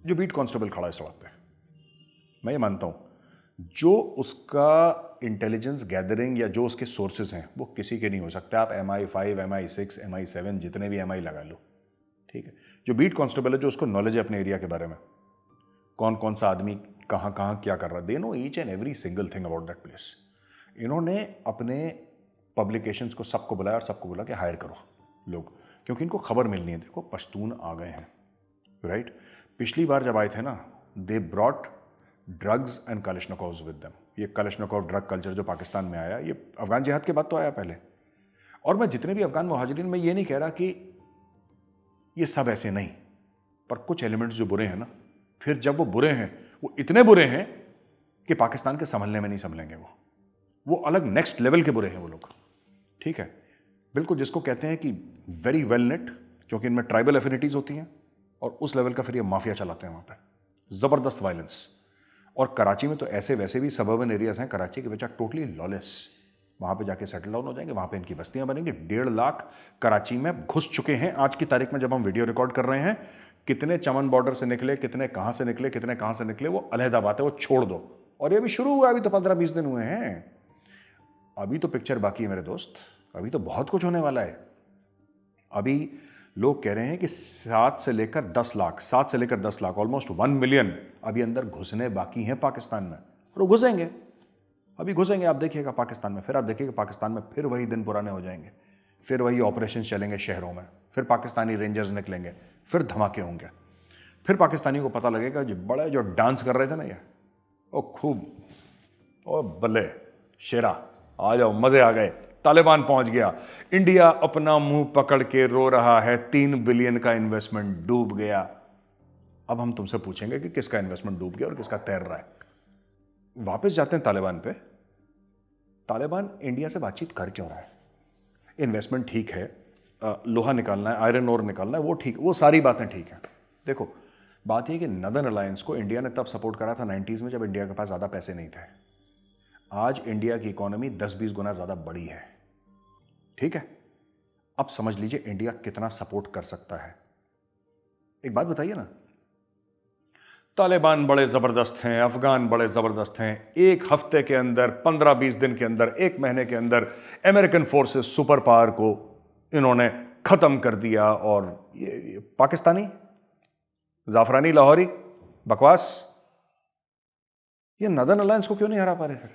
जो बीट कांस्टेबल खड़ा है सड़क पे, मैं ये मानता हूं, जो उसका इंटेलिजेंस गैदरिंग या जो उसके सोर्सेज हैं वो किसी के नहीं हो सकते। आप MI5, MI6, MI7 जितने भी MI लगा लो, ठीक है। जो बीट कांस्टेबल है, जो उसको नॉलेज है अपने एरिया के बारे में, कौन कौन सा आदमी कहाँ कहाँ क्या कर रहा है, they know each and every single thing about that place. इन्होंने अपने पब्लिकेशंस को सबको बुलाया और सबको बोला कि हायर करो लोग, क्योंकि इनको खबर मिलनी है। देखो पश्तून आ गए हैं, राइट? पिछली बार जब आए थे ना, they brought drugs and Kalashnikovs with them. ये कलिश्निकोव ड्रग कल्चर जो पाकिस्तान में आया, ये अफगान जिहाद के बाद तो आया पहले। और मैं जितने भी अफगान मुहाजिरीन, मैं ये नहीं कह रहा कि ये सब ऐसे नहीं, पर कुछ एलिमेंट्स जो बुरे हैं ना, फिर जब वो बुरे हैं, वो इतने बुरे हैं कि पाकिस्तान के संभलने में नहीं संभलेंगे। वो अलग नेक्स्ट लेवल के बुरे हैं वो लोग, ठीक है। बिल्कुल जिसको कहते हैं कि वेरी वेल नेट, क्योंकि इनमें ट्राइबल एफिनिटीज होती हैं, और उस लेवल का फिर ये माफिया चलाते हैं वहां पे, जबरदस्त वायलेंस। और कराची में तो ऐसे वैसे भी सबर्बन एरियाज हैं कराची के, विच आर टोटली लॉलेस। वहां पे जाके सेटल डाउन हो जाएंगे, वहां पे इनकी बस्तियां बनेंगी। 1.5 लाख कराची में घुस चुके हैं आज की तारीख में, जब हम वीडियो रिकॉर्ड कर रहे हैं। कितने चमन बॉर्डर से निकले, कितने कहां से निकले, कितने कहां से निकले, वो अलहदा बात है, वो छोड़ दो। और ये अभी शुरू हुआ, अभी तो 15-20 दिन हुए हैं, अभी तो पिक्चर बाकी है मेरे दोस्त, अभी तो बहुत कुछ होने वाला है। अभी लोग कह रहे हैं कि 7 से लेकर 10 लाख, ऑलमोस्ट 1 मिलियन अभी अंदर घुसने बाकी हैं पाकिस्तान में, और वो घुसेंगे, अभी घुसेंगे। आप देखिएगा पाकिस्तान में, फिर आप देखिएगा पाकिस्तान में फिर वही दिन पुराने हो जाएंगे, फिर वही ऑपरेशन चलेंगे शहरों में, फिर पाकिस्तानी रेंजर्स निकलेंगे, फिर धमाके होंगे, फिर पाकिस्तानियों को पता लगेगा जो बड़े जो डांस कर रहे थे ना ये, ओ खूब, ओ बल्ले शेरा, आ जाओ, मजे आ गए, तालिबान पहुंच गया, इंडिया अपना मुंह पकड़ के रो रहा है, 3 बिलियन का इन्वेस्टमेंट डूब गया। अब हम तुमसे पूछेंगे कि किसका इन्वेस्टमेंट डूब गया और किसका तैर रहा है। वापस जाते हैं तालिबान पे। तालिबान इंडिया से बातचीत कर क्यों रहा है? इन्वेस्टमेंट ठीक है, लोहा निकालना है, आयरन ओर निकालना है, वो ठीक, वो सारी बातें ठीक है। देखो बात यह कि नदर्न अलायंस को इंडिया ने तब सपोर्ट करा था 90s में, जब इंडिया के पास ज्यादा पैसे नहीं थे। आज इंडिया की इकोनॉमी 10-20 गुना ज्यादा बड़ी है, ठीक है। अब समझ लीजिए इंडिया कितना सपोर्ट कर सकता है। एक बात बताइए ना, तालिबान बड़े जबरदस्त हैं, अफगान बड़े जबरदस्त हैं, 1 हफ्ते के अंदर, 15-20 दिन के अंदर, 1 महीने के अंदर अमेरिकन फोर्सेस सुपर पावर को इन्होंने खत्म कर दिया। और ये पाकिस्तानी जाफरानी लाहौरी बकवास, ये नदर्न अलायंस को क्यों नहीं हरा पा रहे? फिर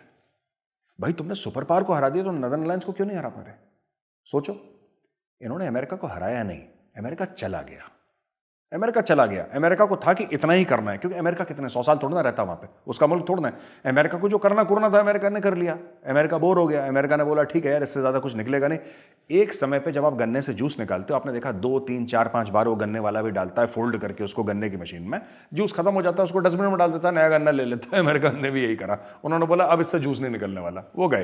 भाई तुमने सुपर पावर को हरा दिया, तो नदर्न अलायंस को क्यों नहीं हरा पा रहे? सोचो, इन्होंने अमेरिका को हराया नहीं, अमेरिका चला गया। अमेरिका को था कि इतना ही करना है, क्योंकि अमेरिका कितने 100 साल थोड़ा ना रहता वहां पे, उसका मुल्क थोड़ा है। अमेरिका को जो करना था अमेरिका ने कर लिया। अमेरिका बोर हो गया, अमेरिका ने बोला ठीक है यार, इससे ज्यादा कुछ निकलेगा नहीं। एक समय पे जब आप गन्ने से जूस निकालते हो, आपने देखा 2, 3, 4, 5 बार वो गन्ने वाला भी डालता है फोल्ड करके उसको गन्ने की मशीन में, जूस खत्म हो जाता है, उसको डस्टबिन में डाल देता है, नया गन्ना ले लेता है। अमेरिका ने भी यही करा, उन्होंने बोला अब इससे जूस नहीं निकलने वाला, वो गए,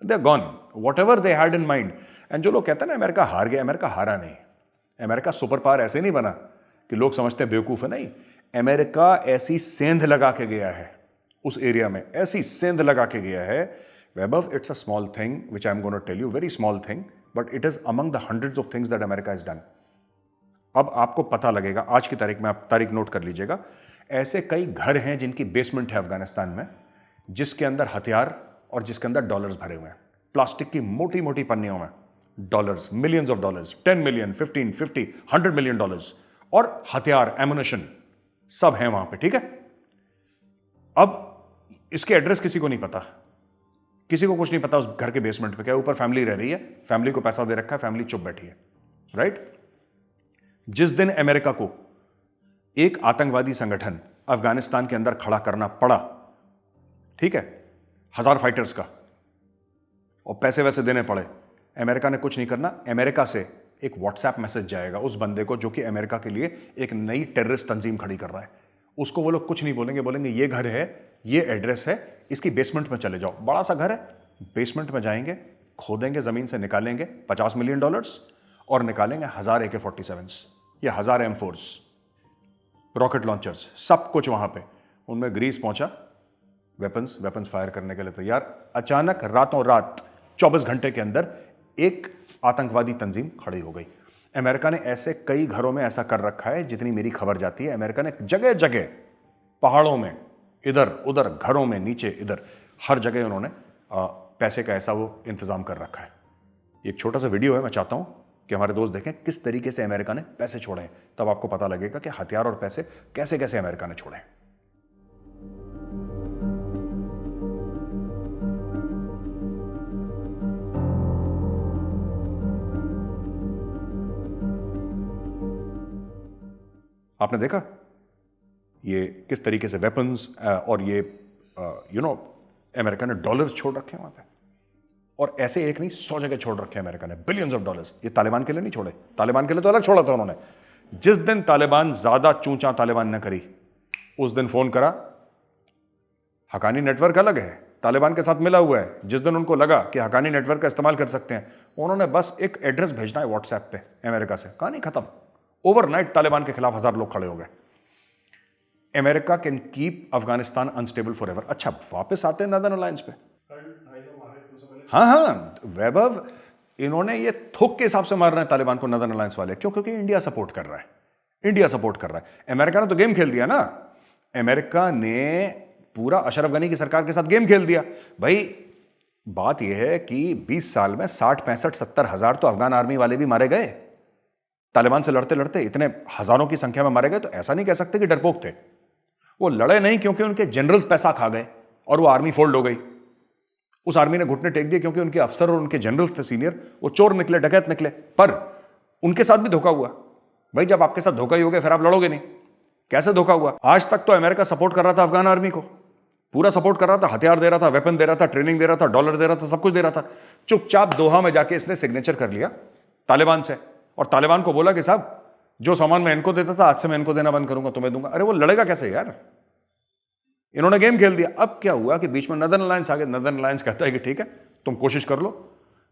दे gone, what ever they had in mind. And जो लोग कहते हैं ना अमेरिका हार गया, अमेरिका हारा नहीं। अमेरिका सुपर पावर ऐसे नहीं बना कि लोग समझते हैं बेवकूफ है, नहीं। अमेरिका ऐसी सेंध लगा के गया है उस एरिया में, ऐसी सेंध लगा के गया है Vaibhav, it's a small thing which I am gonna tell you, very small thing, but it is among the hundreds of things that America has done. अब आपको पता लगेगा, आज की तारीख में, आप तारीख नोट कर लीजिएगा, ऐसे कई घर हैं जिनकी बेसमेंट है अफगानिस्तान में, जिसके अंदर हथियार और जिसके अंदर डॉलर्स भरे हुए हैं, प्लास्टिक की मोटी मोटी पन्नियों में dollars, millions of dollars, 10 million, 15, 50, $100 million, और हथियार, एमुनेशन सब है वहां पे, ठीक है। अब इसके एड्रेस किसी को नहीं पता, किसी को कुछ नहीं पता उस घर के बेसमेंट पे क्या, ऊपर फैमिली रह रही है, फैमिली को पैसा दे रखा है, फैमिली चुप बैठी है, राइट। जिस दिन अमेरिका को एक आतंकवादी संगठन अफगानिस्तान के अंदर खड़ा करना पड़ा, ठीक है, 1000 फाइटर्स का, और पैसे वैसे देने पड़े, अमेरिका ने कुछ नहीं करना। अमेरिका से एक व्हाट्सएप मैसेज जाएगा उस बंदे को जो कि अमेरिका के लिए एक नई टेररिस्ट तंजीम खड़ी कर रहा है, उसको वो लोग कुछ नहीं बोलेंगे, बोलेंगे ये घर है, ये एड्रेस है, इसकी बेसमेंट में चले जाओ। बड़ा सा घर है, बेसमेंट में जाएंगे, खोदेंगे, जमीन से निकालेंगे $50 मिलियन और निकालेंगे 1000 AK-47 या 1000 M4s, रॉकेट लॉन्चर्स, सब कुछ वहां पे। उनमें ग्रीस पहुंचा, वेपन्स फायर करने के लिए तैयार। अचानक रातों रात 24 घंटे के अंदर एक आतंकवादी तंजीम खड़ी हो गई। अमेरिका ने ऐसे कई घरों में ऐसा कर रखा है, जितनी मेरी खबर जाती है अमेरिका ने जगह जगह, पहाड़ों में, इधर उधर, घरों में, नीचे, इधर, हर जगह उन्होंने पैसे का ऐसा वो इंतजाम कर रखा है। एक छोटा सा वीडियो है, मैं चाहता हूं कि हमारे दोस्त देखें किस तरीके से अमेरिका ने पैसे छोड़े हैं, तब आपको पता लगेगा कि हथियार और पैसे कैसे कैसे अमेरिका ने छोड़े हैं। आपने देखा ये किस तरीके से वेपन्स और ये अमेरिका ने डॉलर्स छोड़ रखे हैं वहां पे, और ऐसे एक नहीं 100 जगह छोड़ रखे हैं अमेरिका ने, बिलियंस ऑफ डॉलर्स। ये तालिबान के लिए नहीं छोड़े, तालिबान के लिए तो अलग छोड़ा था उन्होंने। जिस दिन तालिबान ज्यादा चूंचा तालिबान ने करी, उस दिन फोन करा। हकानी नेटवर्क अलग है, तालिबान के साथ मिला हुआ है। जिस दिन उनको लगा कि हकानी नेटवर्क का इस्तेमाल कर सकते हैं, उन्होंने बस एक एड्रेस भेजना है व्हाट्सएप पे अमेरिका से, कहानी खत्म। ओवरनाइट तालिबान के खिलाफ 1000 लोग खड़े हो गए। America can keep Afghanistan unstable for ever. अच्छा, वापस आते हैं नदर्न अलायंस पे। हाँ, वैभव, इन्होंने ये थोक के हिसाब से मार रहे हैं तालिबान को नदर्न अलायंस वाले, क्यों? क्योंकि इंडिया सपोर्ट कर रहा है, इंडिया सपोर्ट कर रहा है। अमेरिका ने तो गेम खेल दिया ना, अमेरिका ने पूरा अशरफ गनी की सरकार के साथ गेम खेल दिया। भाई बात यह है कि 20 साल में 60, 65, 70 हजार तो अफगान आर्मी वाले भी मारे गए, तालिबान से लड़ते लड़ते इतने हजारों की संख्या में मारे गए। तो ऐसा नहीं कह सकते कि डरपोक थे, वो लड़े नहीं क्योंकि उनके जनरल्स पैसा खा गए और वो आर्मी फोल्ड हो गई। उस आर्मी ने घुटने टेक दिए क्योंकि उनके अफसर और उनके जनरल्स थे सीनियर, वो चोर निकले, डकैत निकले। पर उनके साथ भी धोखा हुआ। भाई जब आपके साथ धोखा ही हो गया फिर आप लड़ोगे नहीं। कैसे धोखा हुआ? आज तक तो अमेरिका सपोर्ट कर रहा था अफगान आर्मी को, पूरा सपोर्ट कर रहा था, हथियार दे रहा था, वेपन दे रहा था, ट्रेनिंग दे रहा था, डॉलर दे रहा था, सब कुछ दे रहा था। चुपचाप दोहा में जाके इसने सिग्नेचर कर लिया तालिबान से, और तालिबान को बोला कि साहब जो सामान मैं इनको देता था आज से मैं इनको देना बंद करूंगा, तुम्हें दूंगा। अरे वो लड़ेगा कैसे यार? इन्होंने गेम खेल दिया। अब क्या हुआ कि बीच में नदर्न अलायंस आ गया। नदर्न अलायंस कहता है कि ठीक है तुम कोशिश कर लो।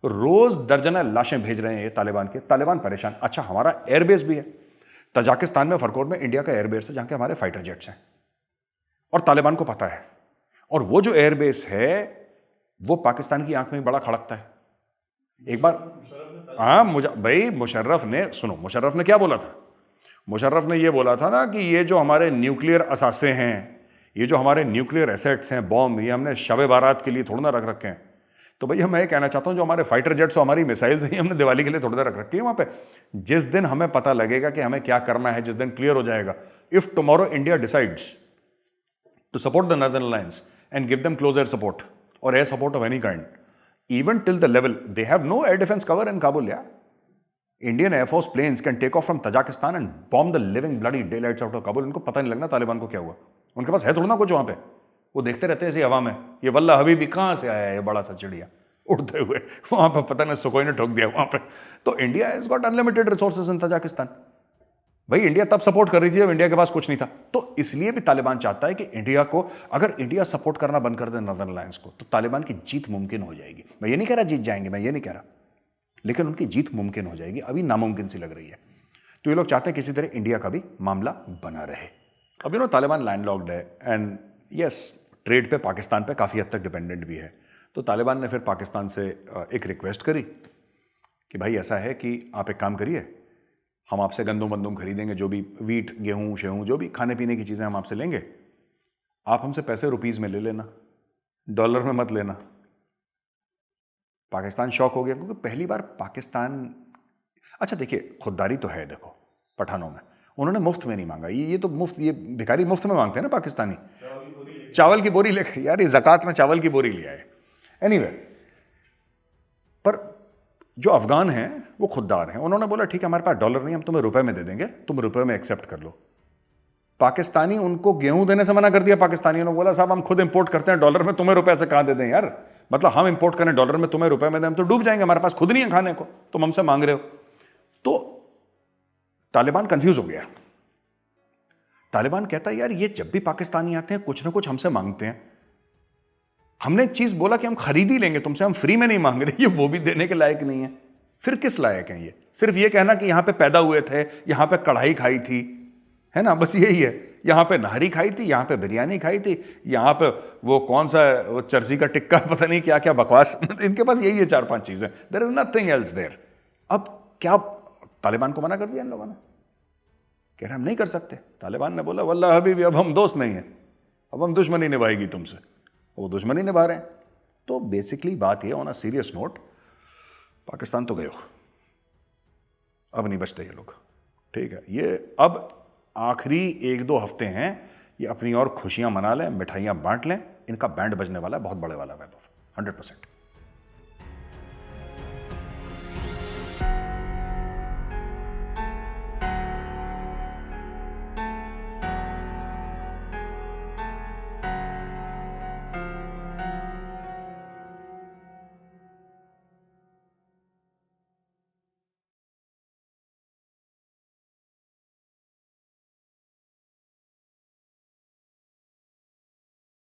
रोज दर्जना लाशें भेज रहे हैं ये तालिबान के। तालिबान परेशान। अच्छा, हमारा एयरबेस भी है तजाकिस्तान में, फरकोट में, इंडिया का एयरबेस है जहां के हमारे फाइटर जेट्स हैं, और तालिबान को पता है। और वो जो एयरबेस है वो पाकिस्तान की आंख में बड़ा खड़कता है। एक बार हाँ, भाई मुशर्रफ ने, सुनो मुशर्रफ ने क्या बोला था? मुशर्रफ ने ये बोला था ना कि ये जो हमारे न्यूक्लियर असासे हैं, ये जो हमारे न्यूक्लियर एसेट्स हैं, बॉम्ब, ये हमने शब बारात के लिए थोड़ा ना रख रखे हैं। तो भैया मैं ये कहना चाहता हूं जो हमारे फाइटर जेट्स और हमारी मिसाइल्स हैं हमने दिवाली के लिए थोड़ा ना रख रखी है वहां पे। जिस दिन हमें पता लगेगा कि हमें क्या करना है, जिस दिन क्लियर हो जाएगा, if tomorrow India decides to support the northern alliance and give them close air support or air support of any kind, even till the level they have no air defense cover in Kabul. Yeah, Indian Air Force planes can take off from Tajikistan and bomb the living bloody daylights out of Kabul. इनको पता नहीं लगना तालिबान को क्या हुआ। उनके पास है थोड़ा ना कुछ वहां पे, वो देखते रहते हैं ऐसी हवा में, ये वल्ला हबीबी कहां से आया है ये बड़ा सा चिड़िया उड़ते हुए, वहां पर पता नहीं सुखोई ने ठोक दिया वहां पे। तो India has got unlimited resources in Tajikistan. भाई इंडिया तब सपोर्ट कर रही थी जब इंडिया के पास कुछ नहीं था। तो इसलिए भी तालिबान चाहता है कि इंडिया को, अगर इंडिया सपोर्ट करना बंद कर दे नदर्न अलायंस को, तो तालिबान की जीत मुमकिन हो जाएगी। मैं ये नहीं कह रहा जीत जाएंगे, मैं ये नहीं कह रहा, लेकिन उनकी जीत मुमकिन हो जाएगी। अभी नामुमकिन सी लग रही है। तो ये लोग चाहते हैं किसी तरह इंडिया का भी मामला बना रहे। अब तालिबान लैंडलॉक्ड है एंड यस, ट्रेड पे पाकिस्तान पे काफ़ी हद तक डिपेंडेंट भी है। तो तालिबान ने फिर पाकिस्तान से एक रिक्वेस्ट करी कि भाई ऐसा है कि आप एक काम करिए, हम आपसे गंदुम वंदुम खरीदेंगे, जो भी वीट, गेहूं, शेहूं, जो भी खाने पीने की चीज़ें हम आपसे लेंगे, आप हमसे पैसे रुपीज़ में ले लेना, डॉलर में मत लेना। पाकिस्तान शॉक हो गया क्योंकि पहली बार पाकिस्तान, अच्छा देखिए खुददारी तो है देखो पठानों में, उन्होंने मुफ्त में नहीं मांगा। ये तो मुफ्त, ये भिखारी मुफ्त में मांगते हैं ना पाकिस्तानी। चावल की बोरी लेकर, यार ये ज़कात में चावल की बोरी लिया है। एनीवे, पर जो अफगान हैं वो खुददार हैं। उन्होंने बोला ठीक है हमारे पास डॉलर नहीं, हम तुम्हें रुपए में दे देंगे, तुम रुपए में एक्सेप्ट कर लो। पाकिस्तानी उनको गेहूं देने से मना कर दिया। पाकिस्तानियों ने बोला साहब हम खुद इंपोर्ट करते हैं डॉलर में, तुम्हें रुपए से कहां दे दें यार, मतलब हम इंपोर्ट करें डॉलर में, तुम्हें रुपए में दें, हम तो डूब जाएंगे, हमारे पास खुद नहीं है खाने को, तुम हमसे मांग रहे हो। तो तालिबान कंफ्यूज हो गया। तालिबान कहता है यार ये जब भी पाकिस्तानी आते हैं कुछ ना कुछ हमसे मांगते हैं, हमने एक चीज बोला कि हम खरीद ही लेंगे तुमसे, हम फ्री में नहीं मांग रहे, ये वो भी देने के लायक नहीं है। फिर किस लायक है ये? सिर्फ ये कहना कि यहां पे पैदा हुए थे, यहां पे कढ़ाई खाई थी, है ना, बस यही है। यहां पे नहरी खाई थी, यहां पे बिरयानी खाई थी, यहां पे वो कौन सा वो चर्सी का टिक्का, पता नहीं क्या क्या बकवास इनके पास यही है 4-5 चीजें। There is nothing else there. अब क्या तालिबान को मना कर दिया इन लोगों ने? कह रहे हम नहीं कर सकते। तालिबान ने बोला वल्लाह हबीबी अब हम दोस्त नहीं हैं, अब हम दुश्मनी निभाएगी तुमसे। वो दुश्मनी निभा रहे हैं। तो बेसिकली बात यह, on a serious note, Pakistan तो गए हो, अब नहीं बचते ये लोग, ठीक है। ये अब आखिरी 1-2 हफ्ते हैं, ये अपनी और खुशियां मना लें, मिठाइयां बांट लें, इनका बैंड बजने वाला है, बहुत बड़े वाला है वैभव, 100%।